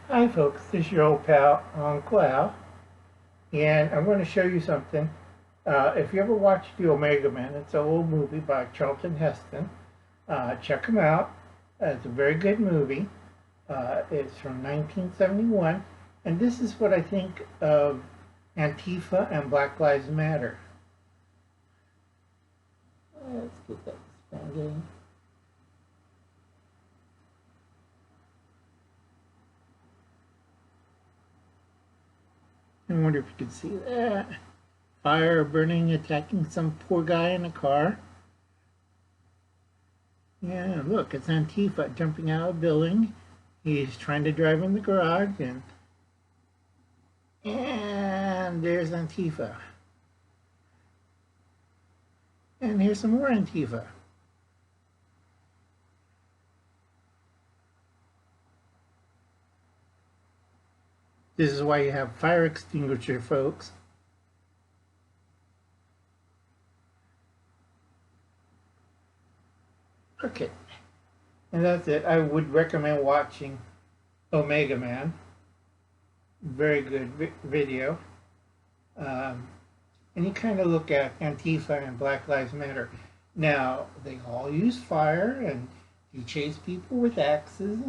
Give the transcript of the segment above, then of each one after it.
Hi folks, this is your old pal Uncle Al, and I'm going to show you something. If you ever watched The Omega Man, it's an old movie by Charlton Heston. Check him out. It's a very good movie. It's from 1971, and this is what I think of Antifa and Black Lives Matter. Let's get that expanded. I wonder if you can see that. Fire burning, attacking some poor guy in a car. Yeah, look, it's Antifa jumping out of a building. He's trying to drive in the garage, and there's Antifa. And here's some more Antifa. This is why you have fire extinguisher, folks. Okay, and that's it. I would recommend watching Omega Man. Very good video. And you kind of look at Antifa and Black Lives Matter. Now, they all use fire, and you chase people with axes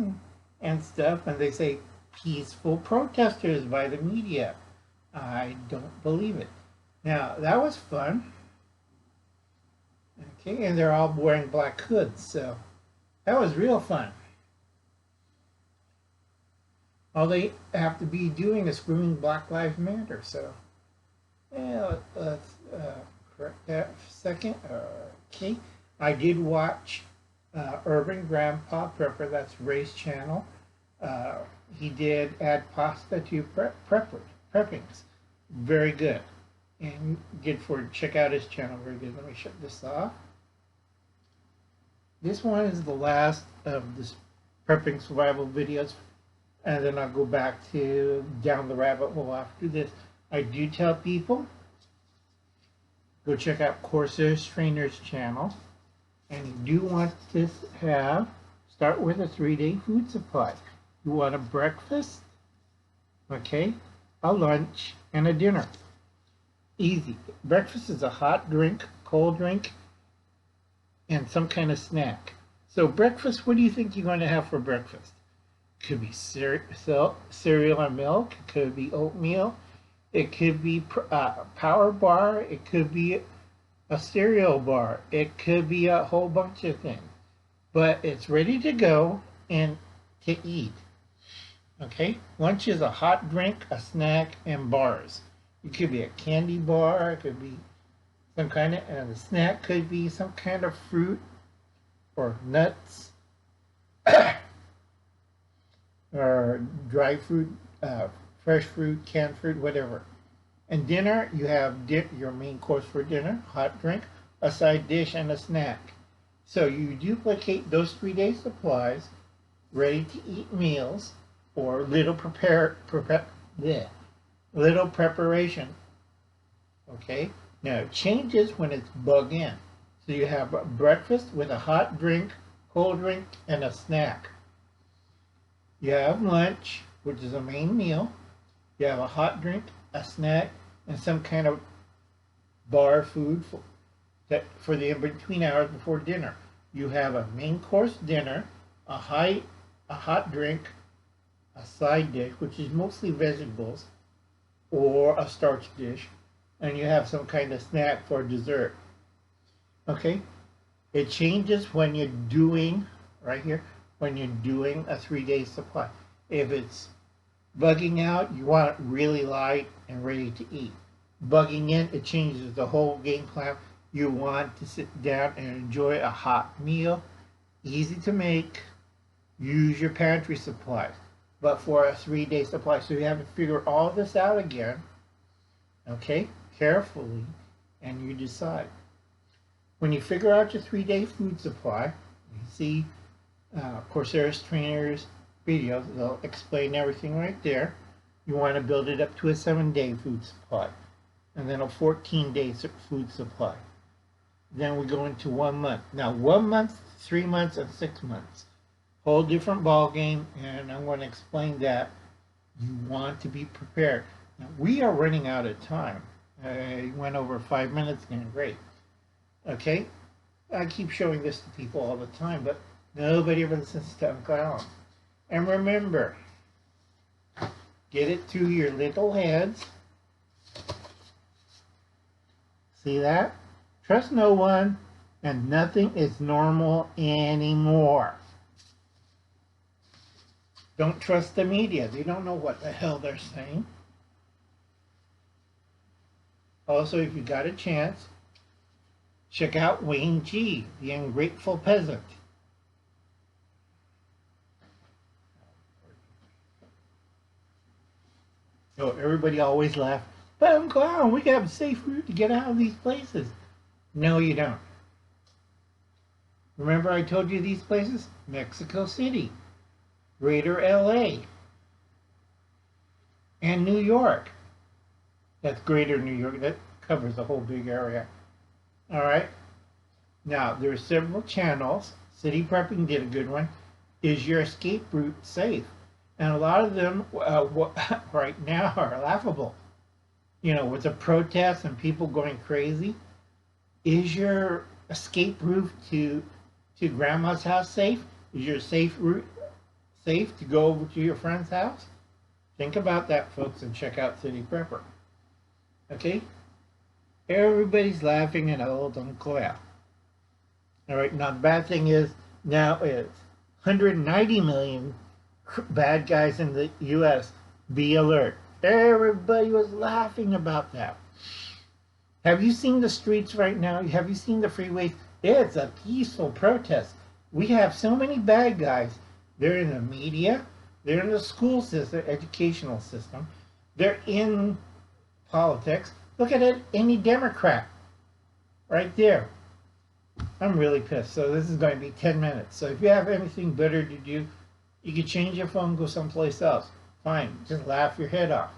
and stuff, and they say peaceful protesters by the media. I don't believe it. Now, that was fun. Okay, and they're all wearing black hoods, so that was real fun. All they have to be doing is screaming Black Lives Matter, so yeah, let's correct that for a second. Okay, I did watch Urban Grandpa Prepper, that's Ray's channel. He did add pasta to preppings. Very good. And good for check out his channel. Very good. Let me shut this off. This one is the last of this prepping survival videos, and then I'll go back to down the rabbit hole after this. I do tell people go check out Corsair's Trainer's channel, and you do want to start with a 3-day food supply. You want a breakfast, okay, a lunch, and a dinner. Easy. Breakfast is a hot drink, cold drink, and some kind of snack. So breakfast, what do you think you're going to have for breakfast? Could be cereal and milk. It could be oatmeal. It could be power bar. It could be a cereal bar. It could be a whole bunch of things. But it's ready to go and to eat. Okay? Lunch is a hot drink, a snack, and bars. It could be a candy bar, it could be some kind of, and the snack could be some kind of fruit or nuts or dry fruit, fresh fruit, canned fruit, whatever. And dinner, you have your main course for dinner, hot drink, a side dish, and a snack. So you duplicate those 3-day supplies, ready to eat meals, or little preparation. Okay, now it changes when it's bug in. So you have a breakfast with a hot drink, cold drink, and a snack. You have lunch, which is a main meal. You have a hot drink, a snack, and some kind of bar food for the in-between hours before dinner. You have a main course dinner, a hot drink, a side dish, which is mostly vegetables, or a starch dish, and you have some kind of snack for dessert. Okay? It changes when you're doing, right here, when you're doing a 3-day supply. If it's bugging out, you want it really light and ready to eat. Bugging in, it changes the whole game plan. You want to sit down and enjoy a hot meal, easy to make, use your pantry supplies, but for a 3-day supply. So you have to figure all this out again, okay, carefully, and you decide. When you figure out your 3-day food supply, you see Corsair's Trainers videos, they'll explain everything right there. You want to build it up to a 7-day food supply, and then a 14-day food supply. Then we go into 1 month. Now 1 month, 3 months, and 6 months. Whole different ball game, and I'm going to explain that You want to be prepared. Now, we are running out of time. I went over 5 minutes again. Great. Okay? I keep showing this to people all the time, but nobody ever listens to Uncle Alan. And remember, get it through your little heads. See that? Trust no one, and nothing is normal anymore. Don't trust the media. They don't know what the hell they're saying. Also, if you got a chance, check out Wayne G., the ungrateful peasant. So everybody always laughs, but Uncle Alan, we have a safe route to get out of these places. No, you don't. Remember I told you these places? Mexico City, Greater LA, and New York. That's Greater New York. That covers the whole big area. All right. Now, there are several channels. City Prepping did a good one. Is your escape route safe? And a lot of them right now are laughable. You know, with the protests and people going crazy. Is your escape route to Grandma's house safe? Is your safe route safe to go over to your friend's house? Think about that, folks, and check out City Prepper. Okay? Everybody's laughing at old Uncle Al. All right, now the bad thing is, now it's 190 million bad guys in the U.S. Be alert. Everybody was laughing about that. Have you seen the streets right now? Have you seen the freeways? It's a peaceful protest. We have so many bad guys. They're in the media. They're in the school system, educational system. They're in politics. Look at it, any Democrat. Right there. I'm really pissed. So this is going to be 10 minutes. So if you have anything better to do, you can change your phone, go someplace else. Fine. Just laugh your head off.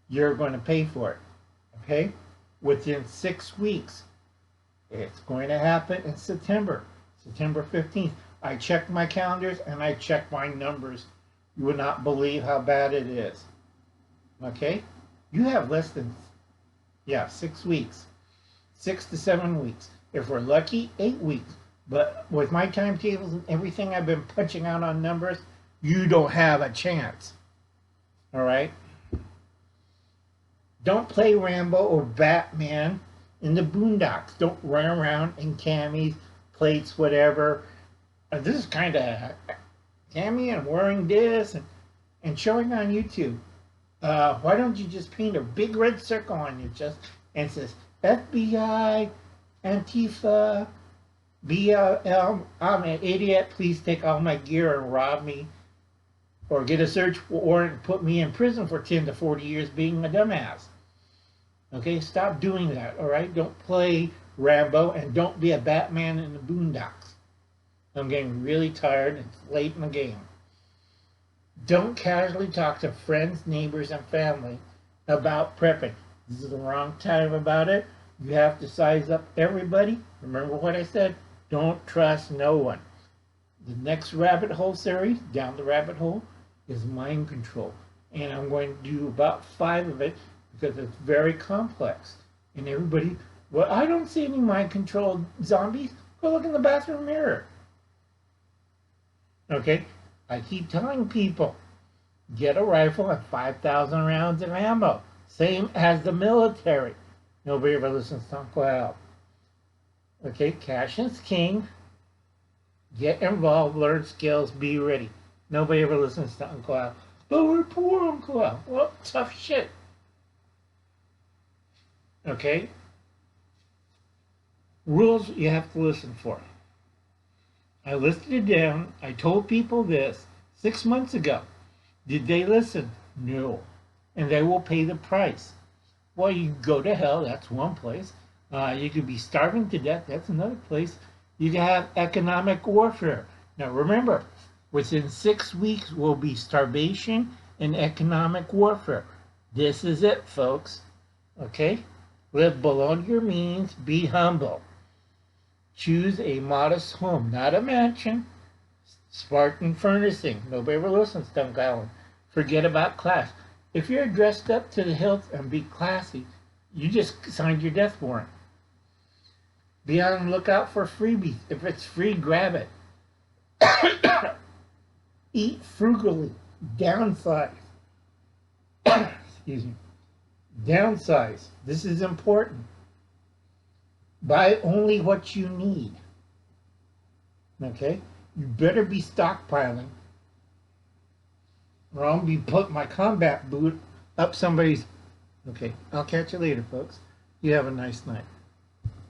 You're going to pay for it. Okay? Within 6 weeks. It's going to happen in September 15th. I checked my calendars and I checked my numbers. You would not believe how bad it is. Okay? You have less than, 6 weeks. 6 to 7 weeks. If we're lucky, 8 weeks. But with my timetables and everything I've been punching out on numbers, you don't have a chance. All right? Don't play Rambo or Batman in the boondocks. Don't run around in camis, plates, whatever. This is kind of cami and wearing this and showing on YouTube. Why don't you just paint a big red circle on your chest and it says FBI, Antifa, BLM, I'm an idiot, please take all my gear and rob me, or get a search warrant and put me in prison for 10 to 40 years being a dumbass. Okay, stop doing that, all right? Don't play Rambo and don't be a Batman in the boondocks. I'm getting really tired. It's late in the game. Don't casually talk to friends, neighbors, and family about prepping. This is the wrong time about it. You have to size up everybody. Remember what I said? Don't trust no one. The next rabbit hole series, Down the Rabbit Hole, is mind control. And I'm going to do about 5 of it because it's very complex. And everybody, well, I don't see any mind controlled zombies. Go look in the bathroom mirror. Okay? I keep telling people, get a rifle and 5,000 rounds of ammo. Same as the military. Nobody ever listens to Uncle Al. Okay, cash is king. Get involved, learn skills, be ready. Nobody ever listens to Uncle Al. But we're poor, Uncle Al. Well, tough shit. Okay? Rules you have to listen for. I listed it down. I told people this 6 months ago. Did they listen? No. And they will pay the price. Well, you go to hell. That's one place. You could be starving to death. That's another place. You can have economic warfare. Now, remember, within 6 weeks will be starvation and economic warfare. This is it, folks. Okay? Live below your means. Be humble. Choose a modest home, not a mansion. Spartan furnishing. Nobody ever listens to Uncle Alan. Forget about class. If you're dressed up to the hilt and be classy, you just signed your death warrant. Be on the lookout for freebies. If it's free, grab it. Eat frugally. Downsize. Excuse me. Downsize. This is important. Buy only what you need. Okay? You better be stockpiling, or I'll be putting my combat boot up somebody's... Okay, I'll catch you later, folks. You have a nice night.